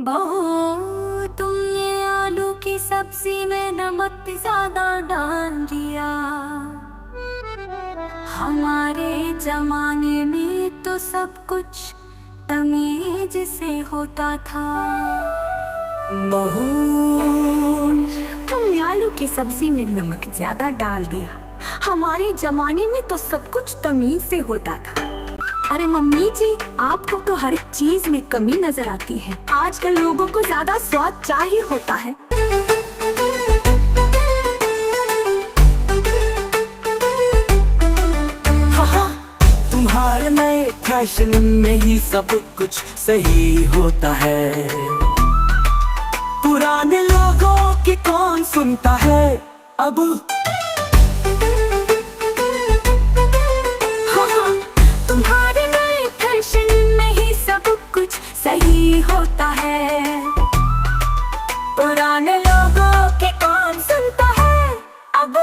बहू, तुमने आलू की सब्जी में नमक ज्यादा डाल दिया। हमारे जमाने में तो सब कुछ तमीज से होता था। बहू, तुमने आलू की सब्जी में नमक ज्यादा डाल दिया। हमारे जमाने में तो सब कुछ तमीज से होता था। अरे मम्मी जी, आपको तो हर चीज में कमी नजर आती है। आजकल लोगों को ज्यादा स्वाद चाहिए होता है। तुम्हारे नए फैशन में ही सब कुछ सही होता है। पुराने लोगों की कौन सुनता है अब। तुम्हारे नए फैशन में ही सब कुछ सही होता है। पुराने लोगों के कौन सुनता है अब।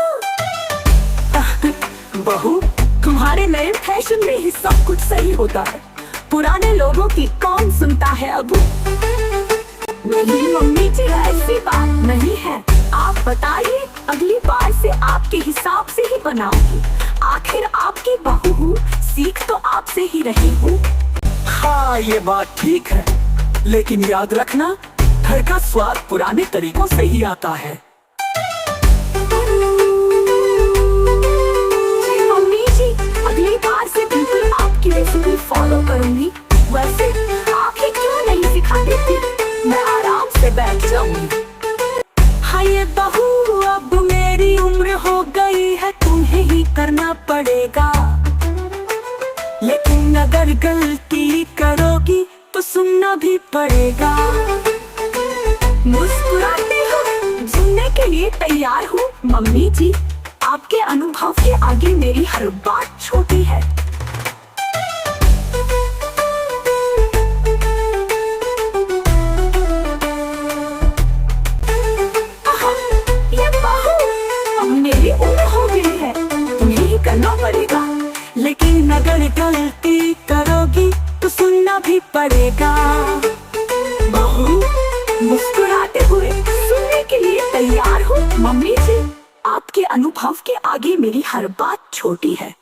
बहू, तुम्हारे नए फैशन में ही सब कुछ सही होता है। पुराने लोगों की कौन सुनता है अब। नहीं मम्मी जी, ऐसी बात नहीं है। आप बताइए, अगली बार से आपके हिसाब से ही बनाऊंगी। आखिर आपकी बहू हूँ, सीख तो आपसे ही रही हूँ। हाँ, ये बात ठीक है, लेकिन याद रखना, घर का स्वाद पुराने तरीकों से ही आता है। मम्मी जी, अगली बार से बिल्कुल आपकी रेसिपी फॉलो करूंगी। वैसे आप ही क्यों नहीं सिखा देती, मैं आराम से बैठ जाऊंगी। हाँ ये बहू, अब मेरी उम्र हो गई है, तुम्हें ही करना पड़ेगा। लेकिन अगर गलती करोगी तो सुनना भी पड़ेगा। मुस्कुराते हो, सुनने के लिए तैयार हूँ। मम्मी जी, आपके अनुभव के आगे मेरी हर बात छोटी है। ये बहू, अब मेरी उम्र हो गई है, तुम्हें ही करना पड़ेगा। लेकिन अगर गलती करोगी तो सुनना भी पड़ेगा। बहू, मुस्कुराते हुए सुनने के लिए तैयार हूँ। मम्मी जी, आपके अनुभव के आगे मेरी हर बात छोटी है।